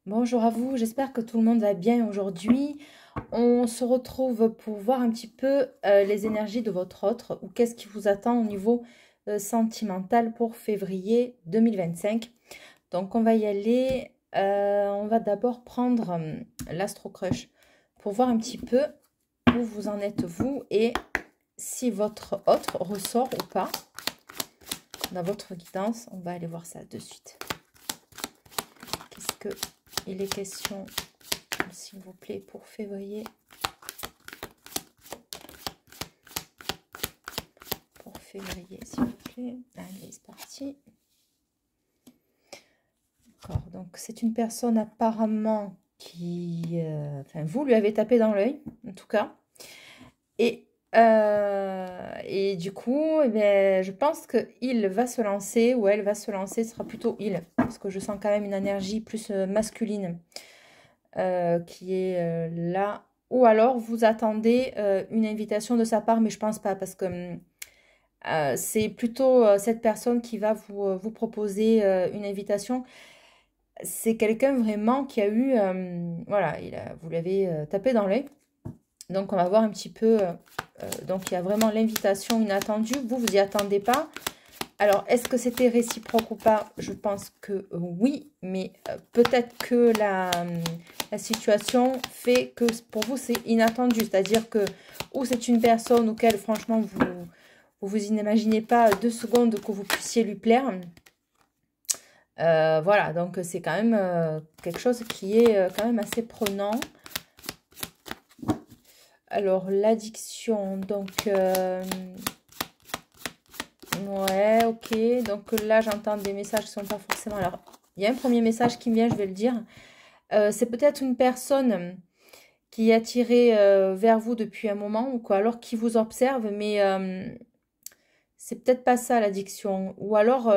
Bonjour à vous, j'espère que tout le monde va bien aujourd'hui. On se retrouve pour voir un petit peu les énergies de votre autre ou qu'est-ce qui vous attend au niveau sentimental pour février 2025. Donc on va y aller. On va d'abord prendre l'Astro Crush pour voir un petit peu où vous en êtes vous et si votre autre ressort ou pas dans votre guidance. On va aller voir ça de suite. Qu'est-ce que il est question, s'il vous plaît, pour février? Pour février, s'il vous plaît. Allez, c'est parti. D'accord, donc c'est une personne apparemment qui... enfin, vous lui avez tapé dans l'œil, en tout cas. Et du coup, eh bien, je pense qu'il va se lancer, ou elle va se lancer, ce sera plutôt il, parce que je sens quand même une énergie plus masculine qui est là. Ou alors, vous attendez une invitation de sa part, mais je pense pas, parce que c'est plutôt cette personne qui va vous proposer une invitation. C'est quelqu'un vraiment qui a eu... voilà, vous l'avez tapé dans l'œil. Donc, on va voir un petit peu... donc, il y a vraiment l'invitation inattendue. Vous y attendez pas. Alors, est-ce que c'était réciproque ou pas? Je pense que oui, mais peut-être que la situation fait que pour vous, c'est inattendu. C'est-à-dire que, ou c'est une personne auquel, franchement, vous imaginez pas 2 secondes que vous puissiez lui plaire. Voilà, donc c'est quand même quelque chose qui est quand même assez prenant. Alors, l'addiction, donc... ouais, ok. Donc là, j'entends des messages qui ne sont pas forcément... Alors, il y a un premier message qui me vient, je vais le dire. C'est peut-être une personne qui est attirée vers vous depuis un moment ou quoi, alors qui vous observe, mais c'est peut-être pas ça l'addiction. Ou alors,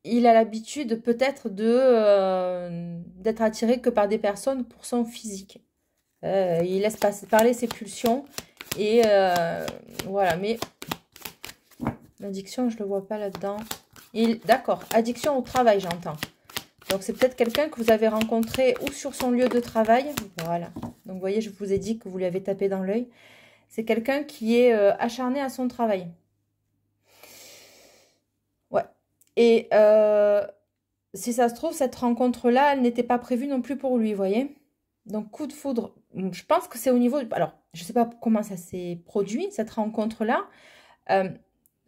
il a l'habitude peut-être d'être attiré que par des personnes pour son physique. Il laisse parler ses pulsions et voilà, mais l'addiction, je ne le vois pas là-dedans. D'accord, addiction au travail, j'entends. Donc, c'est peut-être quelqu'un que vous avez rencontré ou sur son lieu de travail. Voilà. Donc, vous voyez, je vous ai dit que vous lui avez tapé dans l'œil. C'est quelqu'un qui est acharné à son travail. Ouais. Et si ça se trouve, cette rencontre-là, elle n'était pas prévue non plus pour lui, vous voyez. Donc, coup de foudre. Je pense que c'est au niveau... Alors, je ne sais pas comment ça s'est produit, cette rencontre-là.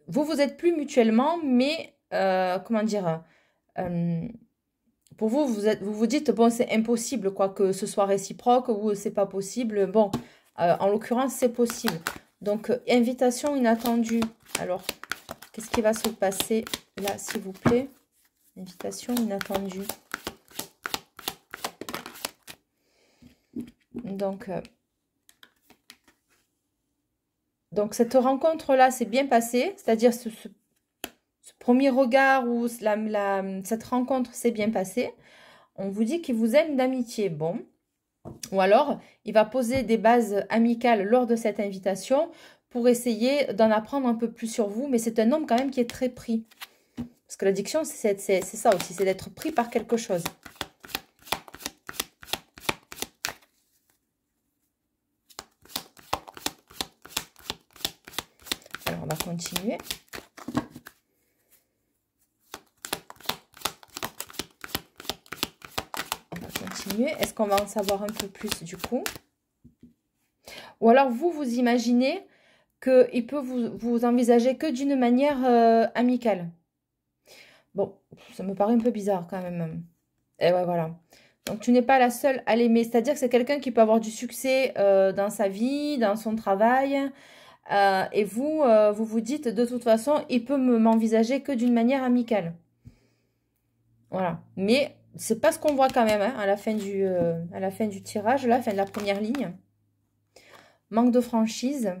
Vous vous êtes plus mutuellement, mais comment dire, pour vous, vous dites, bon, c'est impossible, quoi, que ce soit réciproque ou c'est pas possible. Bon, en l'occurrence, c'est possible. Donc, invitation inattendue. Alors, qu'est-ce qui va se passer là, s'il vous plaît? Invitation inattendue. Donc cette rencontre-là s'est bien passée, c'est-à-dire ce premier regard où cette rencontre s'est bien passée. On vous dit qu'il vous aime d'amitié. Bon. Ou alors, il va poser des bases amicales lors de cette invitation pour essayer d'en apprendre un peu plus sur vous. Mais c'est un homme quand même qui est très pris. Parce que l'addiction, c'est ça aussi, c'est d'être pris par quelque chose. Alors, on va continuer. Est-ce qu'on va en savoir un peu plus du coup? Ou alors vous imaginez qu'il peut vous envisager que d'une manière amicale. Bon, ça me paraît un peu bizarre quand même. Et ouais, voilà. Donc tu n'es pas la seule à l'aimer. C'est-à-dire que c'est quelqu'un qui peut avoir du succès dans sa vie, dans son travail. Et vous vous dites, de toute façon, il peut m'envisager que d'une manière amicale. Voilà. Mais c'est pas ce qu'on voit quand même hein, à la fin du tirage, là, fin de la première ligne. Manque de franchise.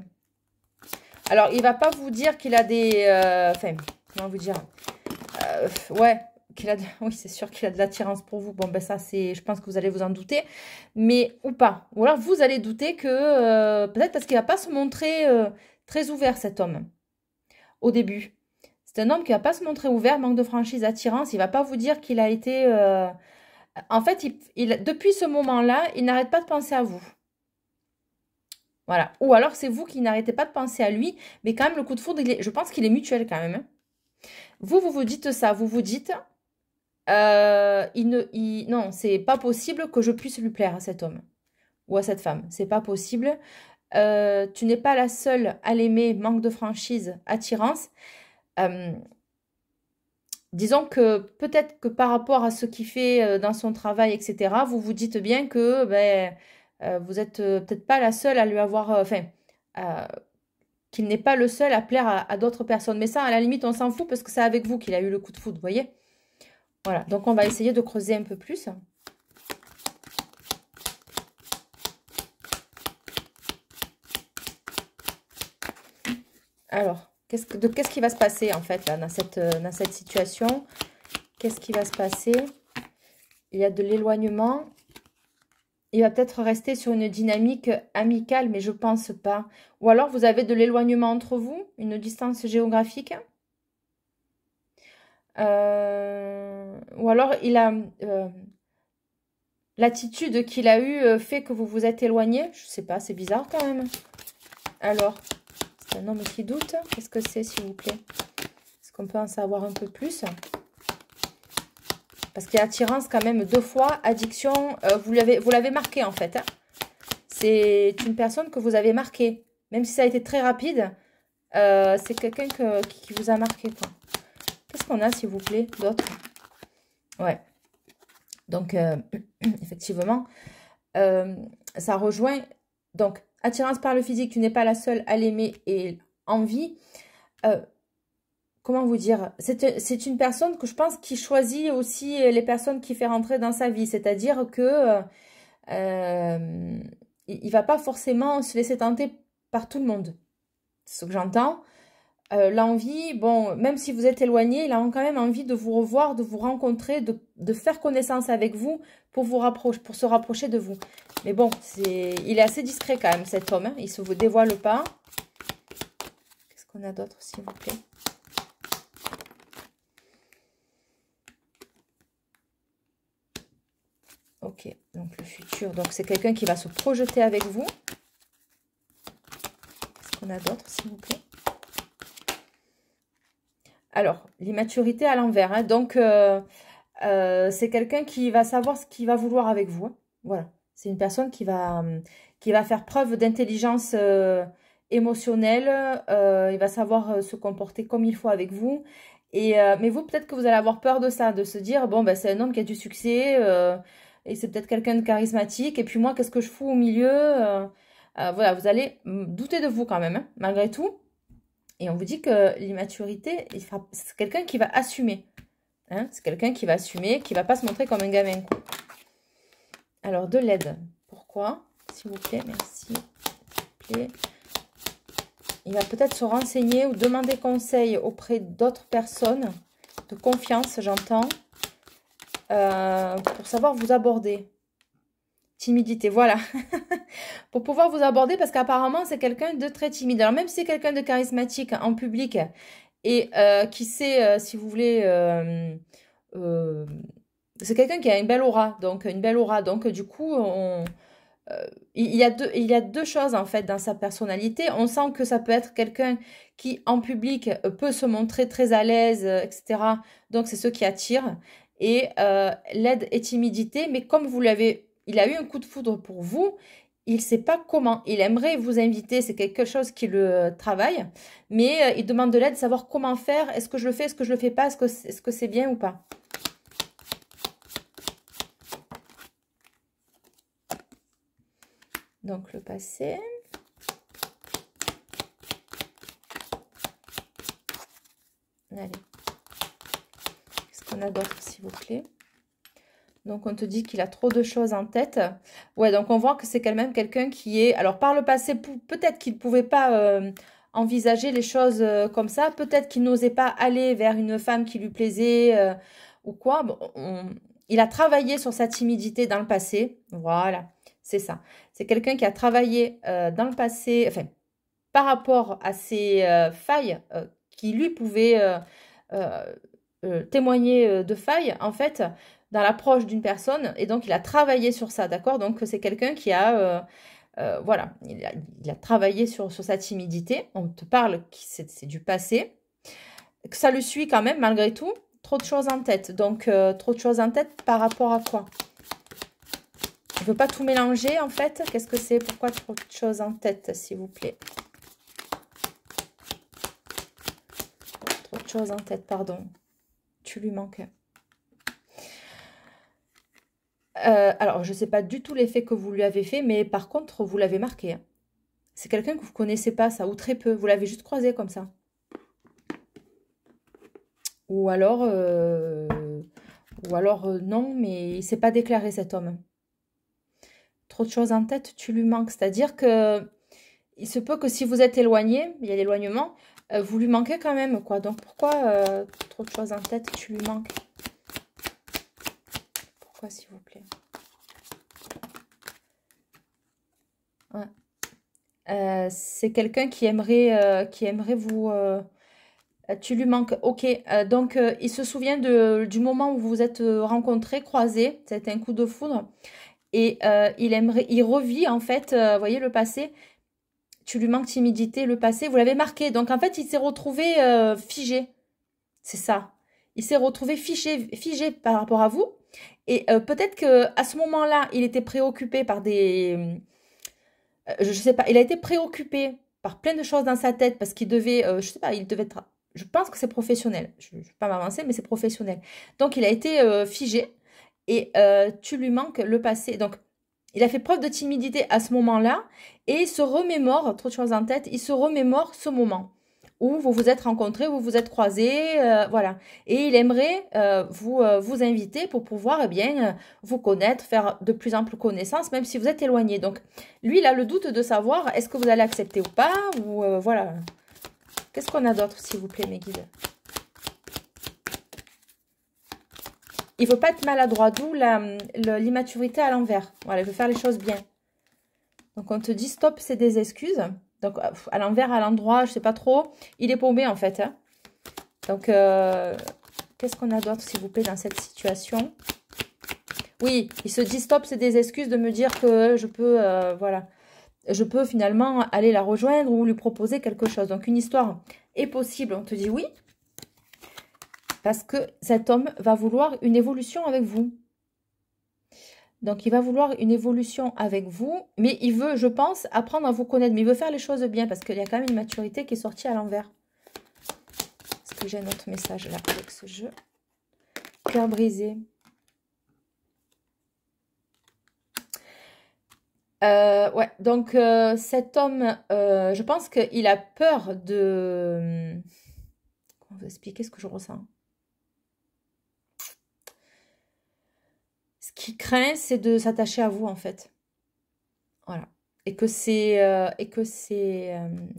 Alors, il va pas vous dire qu'il a des... enfin, comment vous dire ouais, oui, c'est sûr qu'il a de l'attirance pour vous. Bon, ben ça, je pense que vous allez vous en douter. Mais, ou pas. Ou alors, vous allez douter que... peut-être parce qu'il va pas se montrer très ouvert, cet homme, au début. C'est un homme qui va pas se montrer ouvert, manque de franchise, attirance. Il va pas vous dire qu'il a été... En fait, depuis ce moment-là, il n'arrête pas de penser à vous. Voilà. Ou alors, c'est vous qui n'arrêtez pas de penser à lui. Mais quand même, le coup de foudre, je pense qu'il est mutuel quand même, hein. Vous vous dites ça. Vous vous dites... non, c'est pas possible que je puisse lui plaire à cet homme ou à cette femme. C'est pas possible. Tu n'es pas la seule à l'aimer, manque de franchise, attirance. Disons que peut-être que par rapport à ce qu'il fait dans son travail, etc., vous vous dites bien que ben, vous êtes peut-être pas la seule à lui avoir... Enfin, qu'il n'est pas le seul à plaire à d'autres personnes. Mais ça, à la limite, on s'en fout parce que c'est avec vous qu'il a eu le coup de foudre, vous voyez? Voilà, donc on va essayer de creuser un peu plus. Alors, qu'est-ce qui va se passer en fait là, dans cette situation? Qu'est-ce qui va se passer? Il y a de l'éloignement. Il va peut-être rester sur une dynamique amicale, mais je pense pas. Ou alors vous avez de l'éloignement entre vous, une distance géographique. Ou alors il a l'attitude qu'il a eue fait que vous vous êtes éloigné. Je sais pas, c'est bizarre quand même. Alors, c'est un homme qui doute. Qu'est-ce que c'est, s'il vous plaît? Est-ce qu'on peut en savoir un peu plus? Parce qu'il y a attirance quand même 2 fois, addiction, vous l'avez marqué en fait, hein. C'est une personne que vous avez marquée. Même si ça a été très rapide, c'est quelqu'un qui vous a marqué, quoi. Qu'est-ce qu'on a, s'il vous plaît, d'autre? Ouais. Donc, effectivement, ça rejoint. Donc, attirance par le physique, tu n'es pas la seule à l'aimer et envie. Comment vous dire? C'est une personne que je pense qui choisit aussi les personnes qu'il fait rentrer dans sa vie. C'est-à-dire que il ne va pas forcément se laisser tenter par tout le monde. C'est ce que j'entends. L'envie, bon, même si vous êtes éloigné, il a quand même envie de vous revoir, de vous rencontrer, de faire connaissance avec vous pour se rapprocher de vous. Mais bon, il est assez discret quand même, cet homme, hein. Il ne se vous dévoile pas. Qu'est-ce qu'on a d'autre, s'il vous plaît? Ok, donc le futur. Donc c'est quelqu'un qui va se projeter avec vous. Qu'est-ce qu'on a d'autre, s'il vous plaît? Alors, l'immaturité à l'envers, hein. Donc, c'est quelqu'un qui va savoir ce qu'il va vouloir avec vous, hein. Voilà. C'est une personne qui va faire preuve d'intelligence émotionnelle. Il va savoir se comporter comme il faut avec vous. Mais vous, peut-être que vous allez avoir peur de ça, de se dire, bon, ben, c'est un homme qui a du succès, et c'est peut-être quelqu'un de charismatique. Et puis moi, qu'est-ce que je fous au milieu? Voilà, vous allez douter de vous quand même, hein, malgré tout. Et on vous dit que l'immaturité, c'est quelqu'un qui va assumer, hein. C'est quelqu'un qui va assumer, qui ne va pas se montrer comme un gamin, quoi. Alors, de l'aide. Pourquoi? S'il vous plaît, merci. S'il vous plaît. Il va peut-être se renseigner ou demander conseil auprès d'autres personnes, de confiance, j'entends, pour savoir vous aborder. Timidité, voilà. Pour pouvoir vous aborder, parce qu'apparemment, c'est quelqu'un de très timide. Alors, même si c'est quelqu'un de charismatique en public et qui sait, si vous voulez, c'est quelqu'un qui a une belle aura. Donc, du coup, il y a deux choses, en fait, dans sa personnalité. On sent que ça peut être quelqu'un qui, en public, peut se montrer très à l'aise, etc. Donc, c'est ce qui attire. Et l'aide et timidité, mais comme il a eu un coup de foudre pour vous, il ne sait pas comment. Il aimerait vous inviter, c'est quelque chose qui le travaille, mais il demande de l'aide, savoir comment faire. Est-ce que je le fais, est-ce que je le fais pas, est-ce que c'est bien ou pas? Donc le passé. Allez. Qu'est-ce qu'on a d'autre, s'il vous plaît? Donc, on te dit qu'il a trop de choses en tête. Ouais, donc on voit que c'est quand même quelqu'un qui est... Alors, par le passé, peut-être qu'il ne pouvait pas envisager les choses comme ça. Peut-être qu'il n'osait pas aller vers une femme qui lui plaisait ou quoi. Bon, il a travaillé sur sa timidité dans le passé. Voilà, c'est ça. C'est quelqu'un qui a travaillé dans le passé, enfin, par rapport à ses failles qui lui pouvaient témoigner de failles, en fait, dans l'approche d'une personne. Et donc, il a travaillé sur ça, d'accord? Donc, c'est quelqu'un qui a... voilà, il a travaillé sur sa timidité. On te parle que c'est du passé. Que ça le suit quand même, malgré tout. Trop de choses en tête. Donc, trop de choses en tête par rapport à quoi? Je ne veux pas tout mélanger, en fait. Qu'est-ce que c'est? Pourquoi trop de choses en tête, s'il vous plaît? Trop de choses en tête, pardon. Tu lui manques. Alors, je ne sais pas du tout l'effet que vous lui avez fait, mais par contre, vous l'avez marqué. Hein. C'est quelqu'un que vous ne connaissez pas, ça, ou très peu. Vous l'avez juste croisé comme ça. Ou alors non, mais il ne s'est pas déclaré, cet homme. Trop de choses en tête, tu lui manques. C'est-à-dire que il se peut que si vous êtes éloigné, il y a l'éloignement, vous lui manquez quand même, quoi. Donc, pourquoi trop de choses en tête, tu lui manques? Pourquoi, s'il vous plaît? Ouais. C'est quelqu'un qui aimerait vous... tu lui manques, ok. Donc, il se souvient du moment où vous vous êtes rencontrés, croisés. C'était un coup de foudre. Et il revit, en fait, vous voyez, le passé. Tu lui manques timidité, le passé. Vous l'avez marqué. Donc, en fait, il s'est retrouvé figé. C'est ça. Il s'est retrouvé figé par rapport à vous. Et peut-être qu'à ce moment-là, il était préoccupé par des... je sais pas, il a été préoccupé par plein de choses dans sa tête parce qu'il devait, je sais pas, il devait être... Je pense que c'est professionnel. Je ne vais pas m'avancer, mais c'est professionnel. Donc, il a été figé et tu lui manques le passé. Donc, il a fait preuve de timidité à ce moment-là et il se remémore, trop de choses en tête, il se remémore ce moment où vous vous êtes rencontrés, vous vous êtes croisés, voilà. Et il aimerait vous inviter pour pouvoir, eh bien, vous connaître, faire de plus amples connaissances, même si vous êtes éloignés. Donc, lui, il a le doute de savoir est-ce que vous allez accepter ou pas, ou voilà. Qu'est-ce qu'on a d'autre, s'il vous plaît, mes guides? Il ne veut pas être maladroit, d'où l'immaturité à l'envers. Voilà, il veut faire les choses bien. Donc, on te dit stop, c'est des excuses. Donc, à l'envers, à l'endroit, je ne sais pas trop. Il est paumé, en fait. Hein. Donc, qu'est-ce qu'on a d'autre, s'il vous plaît, dans cette situation? Oui, il se dit stop, c'est des excuses de me dire que je peux, voilà. Je peux finalement aller la rejoindre ou lui proposer quelque chose. Donc, une histoire est possible. On te dit oui. Parce que cet homme va vouloir une évolution avec vous. Donc, il va vouloir une évolution avec vous, mais il veut, je pense, apprendre à vous connaître. Mais il veut faire les choses bien parce qu'il y a quand même une maturité qui est sortie à l'envers. Est-ce que j'ai un autre message là avec ce jeu? Cœur brisé. Ouais, donc cet homme, je pense qu'il a peur de... Comment vous expliquer ce que je ressens? Ce qu'il craint, c'est de s'attacher à vous, en fait. Voilà. Et que ces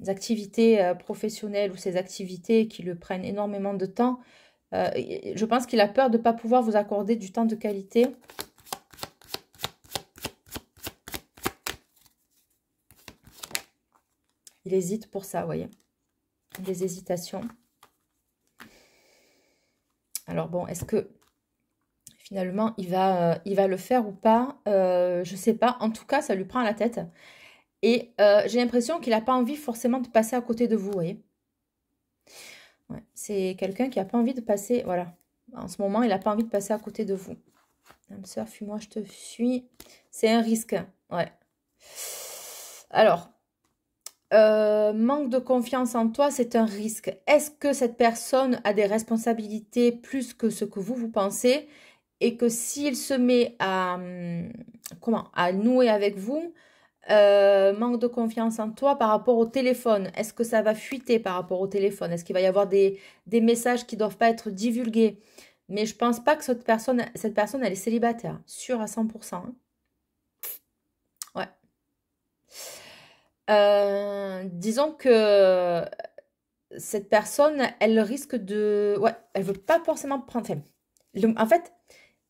activités professionnelles ou ces activités qui le prennent énormément de temps, je pense qu'il a peur de ne pas pouvoir vous accorder du temps de qualité. Il hésite pour ça, vous voyez. Des hésitations. Alors bon, est-ce que finalement il va le faire ou pas? Je ne sais pas. En tout cas, ça lui prend la tête. Et j'ai l'impression qu'il n'a pas envie forcément de passer à côté de vous, vous voyez. Ouais, c'est quelqu'un qui n'a pas envie de passer, voilà. En ce moment, il n'a pas envie de passer à côté de vous. Âme sœur, fuis-moi, je te suis. C'est un risque, ouais. Alors, manque de confiance en toi, c'est un risque. Est-ce que cette personne a des responsabilités plus que ce que vous pensez et que s'il se met à, à nouer avec vous, manque de confiance en toi par rapport au téléphone, est-ce que ça va fuiter par rapport au téléphone? Est-ce qu'il va y avoir des messages qui ne doivent pas être divulgués? Mais je pense pas que cette personne elle est célibataire, sûre à 100%. Hein. Ouais. Disons que cette personne, elle risque de... Ouais, elle veut pas forcément prendre... Enfin, en fait,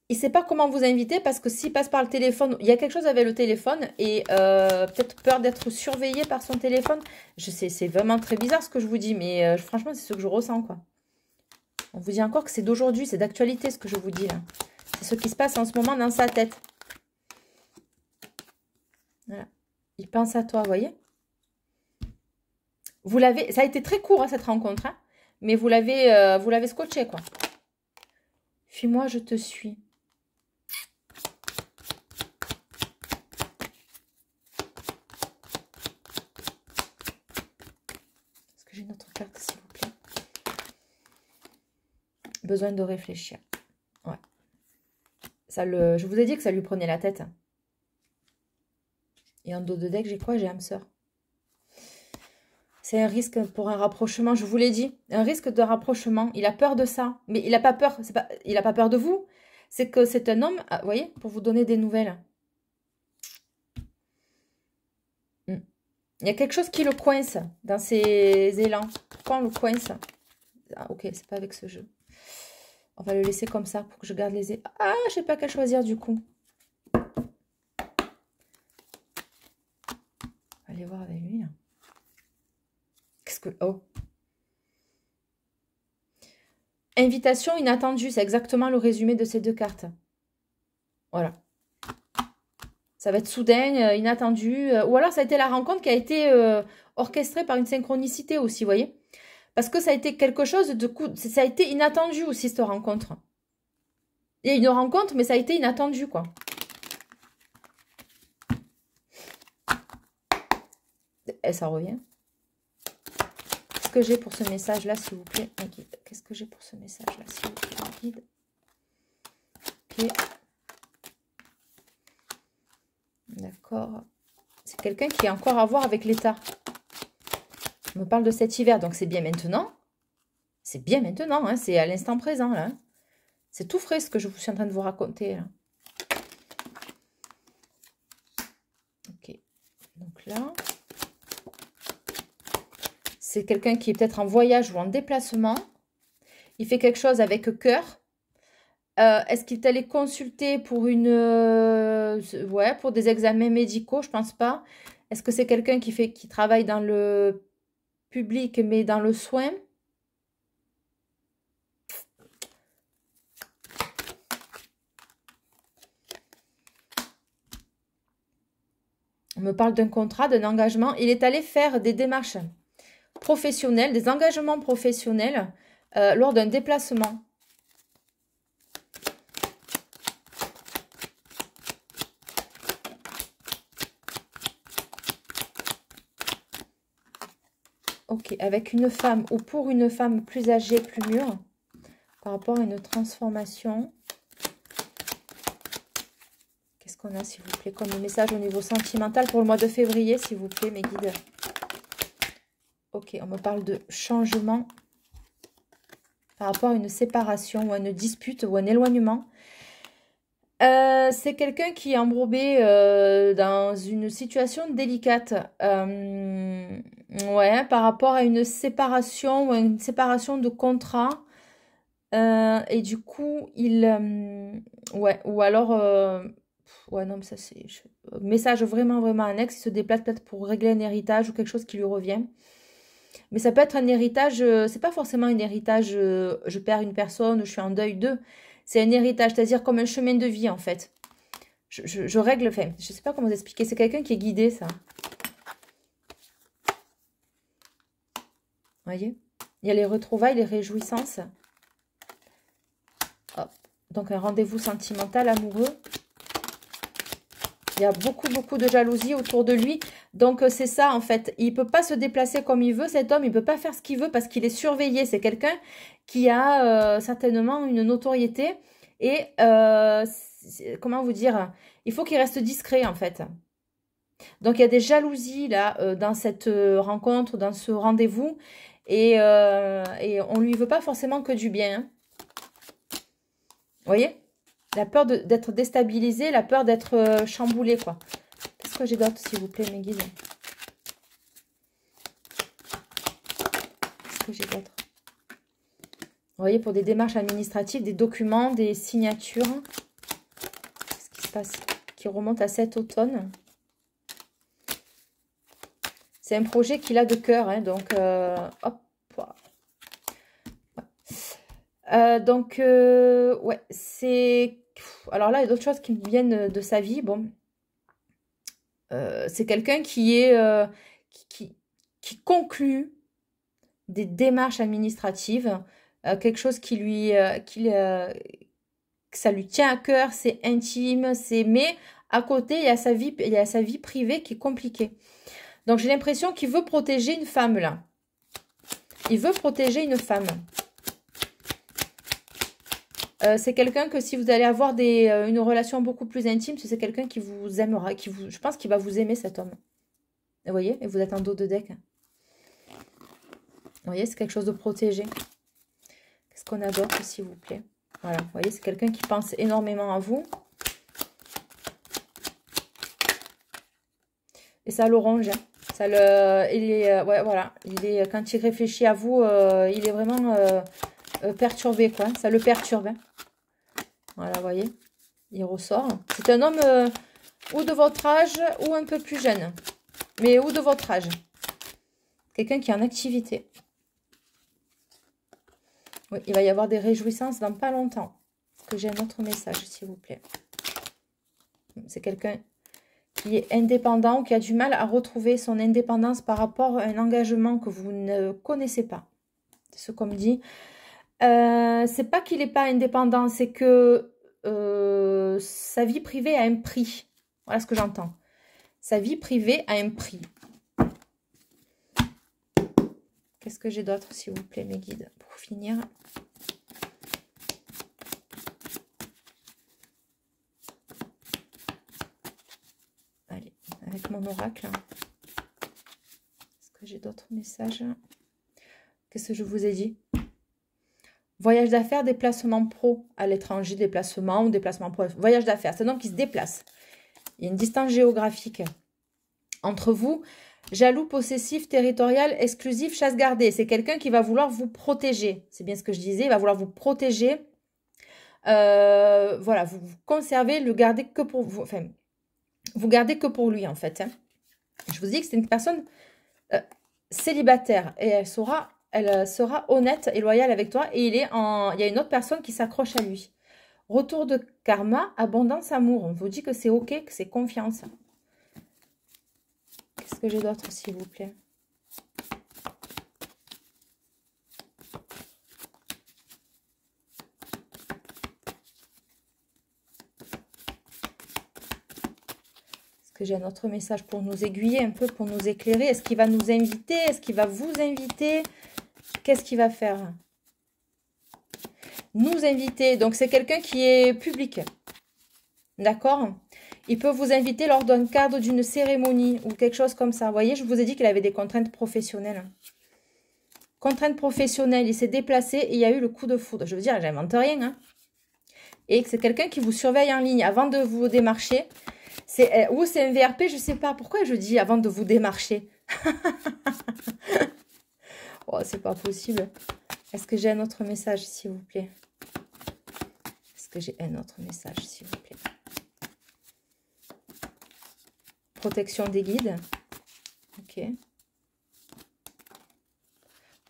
il sait pas comment vous inviter parce que s'il passe par le téléphone, il y a quelque chose avec le téléphone et peut-être peur d'être surveillé par son téléphone. Je sais, c'est vraiment très bizarre ce que je vous dis, mais franchement, c'est ce que je ressens, quoi. On vous dit encore que c'est d'aujourd'hui, c'est d'actualité ce que je vous dis là. C'est ce qui se passe en ce moment dans sa tête. Voilà. Il pense à toi, vous voyez? Vous l'avez, ça a été très court hein, cette rencontre, hein, mais vous l'avez scotché quoi. Fuis-moi, je te suis. Est-ce que j'ai une autre carte s'il vous plaît? Besoin de réfléchir. Ouais. Je vous ai dit que ça lui prenait la tête. Et en dos de deck, j'ai quoi? J'ai âme sœur. C'est un risque pour un rapprochement, je vous l'ai dit. Un risque de rapprochement. Il a peur de ça. Mais il n'a pas peur. Il n'a pas peur de vous. C'est que c'est un homme, vous voyez, pour vous donner des nouvelles. Il y a quelque chose qui le coince dans ses élans. Pourquoi on le coince? Ah, ok, c'est pas avec ce jeu. On va le laisser comme ça pour que je garde les élans. Ah, je sais pas quel choisir du coup. Allez voir avec lui. Qu'est-ce que... Oh. Invitation inattendue. C'est exactement le résumé de ces deux cartes. Voilà. Ça va être soudain, inattendu. Ou alors ça a été la rencontre qui a été orchestrée par une synchronicité aussi, vous voyez. Parce que ça a été quelque chose de... Ça a été inattendu aussi, cette rencontre. Il y a une rencontre, mais ça a été inattendu, quoi. Et ça revient. Qu'est-ce que j'ai pour ce message-là, s'il vous plaît, un guide? Qu'est-ce que j'ai pour ce message-là, s'il vous plaît, un guide? Ok. D'accord. C'est quelqu'un qui a encore à voir avec l'État. On me parle de cet hiver, donc c'est bien maintenant. C'est bien maintenant, hein, c'est à l'instant présent, là. C'est tout frais ce que je suis en train de vous raconter, là. Ok. Donc là... C'est quelqu'un qui est peut-être en voyage ou en déplacement. Il fait quelque chose avec cœur. Est-ce qu'il est allé consulter pour une... ouais, pour des examens médicaux? Je pense pas. Est-ce que c'est quelqu'un qui travaille dans le public, mais dans le soin? On me parle d'un contrat, d'un engagement. Il est allé faire des démarches professionnelles, des engagements professionnels lors d'un déplacement. Ok, avec une femme ou pour une femme plus âgée, plus mûre, par rapport à une transformation. Qu'est-ce qu'on a, s'il vous plaît, comme message au niveau sentimental pour le mois de février, s'il vous plaît, mes guides? Ok, on me parle de changement par rapport à une séparation ou à une dispute ou un éloignement. C'est quelqu'un qui est embourbé dans une situation délicate. Ouais, par rapport à une séparation ou à une séparation de contrat. Et du coup, ouais, ou alors... ouais, non, mais ça c'est... Message vraiment, vraiment annexe. Il se déplace peut-être pour régler un héritage ou quelque chose qui lui revient. Mais ça peut être un héritage... c'est pas forcément un héritage... je perds une personne, je suis en deuil d'eux. C'est un héritage, c'est-à-dire comme un chemin de vie, en fait. Je règle... Enfin, je sais pas comment vous expliquer. C'est quelqu'un qui est guidé, ça. Vous voyez? Il y a les retrouvailles, les réjouissances. Hop. Donc, un rendez-vous sentimental, amoureux. Il y a beaucoup, beaucoup de jalousie autour de lui. Donc, c'est ça, en fait. Il ne peut pas se déplacer comme il veut, cet homme. Il ne peut pas faire ce qu'il veut parce qu'il est surveillé. C'est quelqu'un qui a certainement une notoriété. Et, comment vous dire? Il faut qu'il reste discret, en fait. Donc, il y a des jalousies, là, dans cette rencontre, dans ce rendez-vous. Et on ne lui veut pas forcément que du bien. Hein. Vous voyez? La peur d'être déstabilisé, la peur d'être chamboulé, quoi. Qu'est-ce que j'ai d'autre, s'il vous plaît, mes guides? Qu'est-ce que j'ai d'autre? Vous voyez, pour des démarches administratives, des documents, des signatures. Qu'est-ce qui se passe? Qui remonte à cet automne. C'est un projet qu'il a de cœur, hein, donc, hop. Ouais, c'est... Alors là, il y a d'autres choses qui me viennent de sa vie. Bon, c'est quelqu'un qui est... qui conclut des démarches administratives, quelque chose que ça lui tient à cœur, c'est intime, mais à côté, il y a sa vie privée qui est compliquée. Donc j'ai l'impression qu'il veut protéger une femme là. Il veut protéger une femme. C'est quelqu'un que si vous allez avoir une relation beaucoup plus intime, c'est quelqu'un qui vous aimera, je pense qu'il va vous aimer cet homme. Vous voyez? Et vous êtes en dos de deck. Vous voyez, c'est quelque chose de protégé. Qu'est-ce qu'on a d'autre, s'il vous plaît? Voilà, vous voyez, c'est quelqu'un qui pense énormément à vous. Et ça le ronge. Ça le, il est, ouais, voilà. Quand il réfléchit à vous, il est vraiment perturbé, quoi. Ça le perturbe. Hein. Voilà, vous voyez. Il ressort. C'est un homme ou de votre âge ou un peu plus jeune. Mais ou de votre âge. Quelqu'un qui est en activité. Oui, il va y avoir des réjouissances dans pas longtemps. Est-ce que j'ai un autre message, s'il vous plaît? C'est quelqu'un qui est indépendant ou qui a du mal à retrouver son indépendance par rapport à un engagement que vous ne connaissez pas. C'est ce qu'on me dit. C'est pas qu'il n'est pas indépendant, c'est que sa vie privée a un prix. Voilà ce que j'entends. Sa vie privée a un prix. Qu'est-ce que j'ai d'autre, s'il vous plaît, mes guides, pour finir? Allez, avec mon oracle. Est-ce que j'ai d'autres messages? Qu'est-ce que je vous ai dit? Voyage d'affaires, déplacement pro à l'étranger, déplacement ou déplacement pro. Voyage d'affaires, c'est un homme qui se déplace. Il y a une distance géographique entre vous. Jaloux, possessif, territorial, exclusif, chasse gardée. C'est quelqu'un qui va vouloir vous protéger. C'est bien ce que je disais. Il va vouloir vous protéger. Voilà, vous conservez, le gardez que pour vous. Enfin, vous gardez que pour lui, en fait. Hein. Je vous dis que c'est une personne célibataire. Et elle sera honnête et loyale avec toi. Et il y a une autre personne qui s'accroche à lui. Retour de karma, abondance, amour. On vous dit que c'est ok, que c'est confiance. Qu'est-ce que j'ai d'autre, s'il vous plaît? Est-ce que j'ai un autre message pour nous aiguiller un peu, pour nous éclairer? Est-ce qu'il va nous inviter? Est-ce qu'il va vous inviter? Qu'est-ce qu'il va faire? Nous inviter. Donc, c'est quelqu'un qui est public. D'accord? Il peut vous inviter lors d'un cadre d'une cérémonie ou quelque chose comme ça. Vous voyez, je vous ai dit qu'il avait des contraintes professionnelles. Contraintes professionnelles, il s'est déplacé et il y a eu le coup de foudre. Je veux dire, j'invente rien. Hein. Et c'est quelqu'un qui vous surveille en ligne avant de vous démarcher. Ou c'est un VRP, je ne sais pas. Pourquoi je dis avant de vous démarcher? Oh, c'est pas possible. Est-ce que j'ai un autre message, s'il vous plaît? Est-ce que j'ai un autre message, s'il vous plaît? Protection des guides. Ok.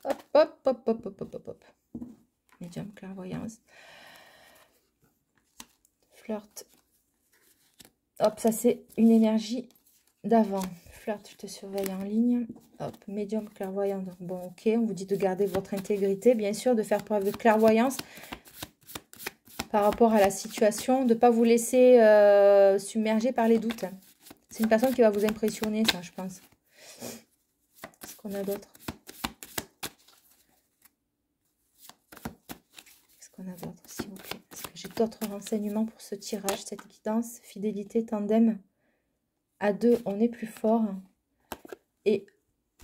Hop, hop, hop, hop, hop, hop, hop. Médium, clairvoyance. Flirt. Hop, ça c'est une énergie d'avant. Flirt, je te surveille en ligne. Hop, médium, clairvoyant. Donc bon, ok, on vous dit de garder votre intégrité, bien sûr, de faire preuve de clairvoyance par rapport à la situation, de ne pas vous laisser submerger par les doutes. C'est une personne qui va vous impressionner, ça, je pense. Qu'est-ce qu'on a d'autre? Qu'est-ce qu'on a d'autre, s'il vous plaît? Est-ce que j'ai d'autres renseignements pour ce tirage, cette guidance? Fidélité, tandem. À deux, on est plus fort. Et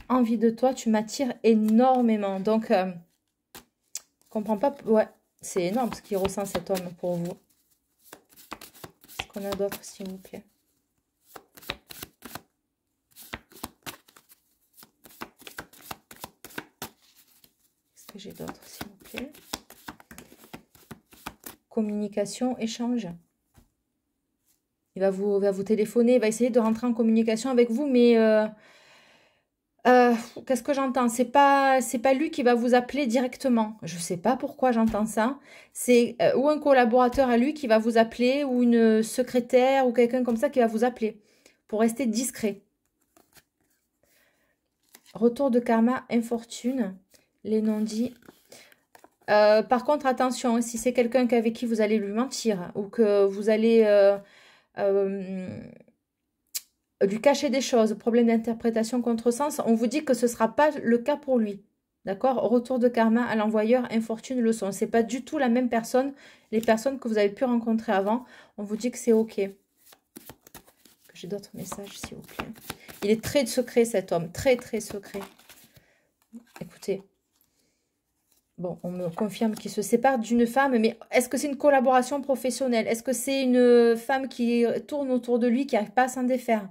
envie de toi, tu m'attires énormément. Donc, je comprends pas. Ouais, c'est énorme ce qu'il ressent cet homme pour vous. Qu'est-ce qu'on a d'autre, s'il vous plaît? Qu'est-ce que j'ai d'autre, s'il vous plaît? Communication, échange. Il va vous téléphoner, il va essayer de rentrer en communication avec vous, mais Qu'est-ce que j'entends? C'est pas lui qui va vous appeler directement. Je sais pas pourquoi j'entends ça. C'est ou un collaborateur à lui qui va vous appeler, ou une secrétaire, ou quelqu'un comme ça qui va vous appeler pour rester discret. Retour de karma, infortune, les non-dits. Par contre, attention, si c'est quelqu'un avec qui vous allez lui mentir, ou que vous allez lui cacher des choses, problème d'interprétation, contresens, on vous dit que ce ne sera pas le cas pour lui. D'accord? Retour de karma à l'envoyeur, infortune, leçon. Ce n'est pas du tout la même personne, les personnes que vous avez pu rencontrer avant. On vous dit que c'est OK. J'ai d'autres messages, s'il vous plaît. Il est très secret, cet homme. Très, très secret. Écoutez. Bon, on me confirme qu'il se sépare d'une femme, mais est-ce que c'est une collaboration professionnelle? Est-ce que c'est une femme qui tourne autour de lui, qui n'arrive pas à s'en défaire?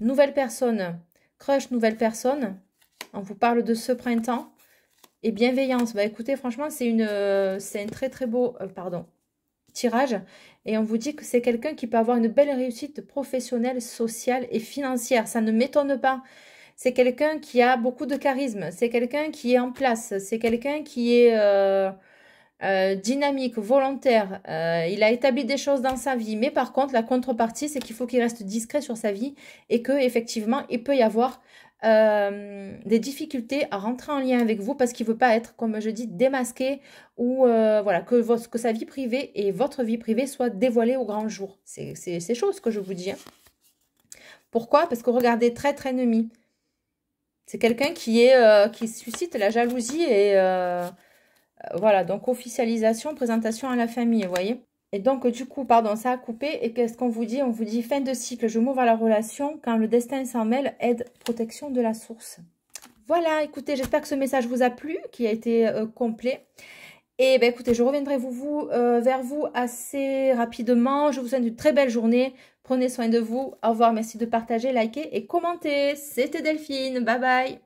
Nouvelle personne, crush, nouvelle personne. On vous parle de ce printemps. Et bienveillance. Bah écoutez, franchement, c'est un très très beau tirage. Et on vous dit que c'est quelqu'un qui peut avoir une belle réussite professionnelle, sociale et financière. Ça ne m'étonne pas. C'est quelqu'un qui a beaucoup de charisme. C'est quelqu'un qui est en place. C'est quelqu'un qui est dynamique, volontaire. Il a établi des choses dans sa vie. Mais par contre, la contrepartie, c'est qu'il faut qu'il reste discret sur sa vie et que effectivement, il peut y avoir des difficultés à rentrer en lien avec vous parce qu'il ne veut pas être, comme je dis, démasqué ou voilà, que sa vie privée et votre vie privée soient dévoilées au grand jour. C'est chaud ce que je vous dis. Hein. Pourquoi? Parce que regardez, traître ennemi. C'est quelqu'un qui suscite la jalousie et voilà, donc officialisation, présentation à la famille, vous voyez. Et donc, du coup, pardon, ça a coupé. Et qu'est-ce qu'on vous dit? On vous dit fin de cycle, je m'ouvre à la relation. Quand le destin s'en mêle, aide, protection de la source. Voilà, écoutez, j'espère que ce message vous a plu, qui a été complet. Et ben écoutez, je reviendrai vers vous assez rapidement. Je vous souhaite une très belle journée. Prenez soin de vous. Au revoir, merci de partager, liker et commenter. C'était Delphine. Bye bye.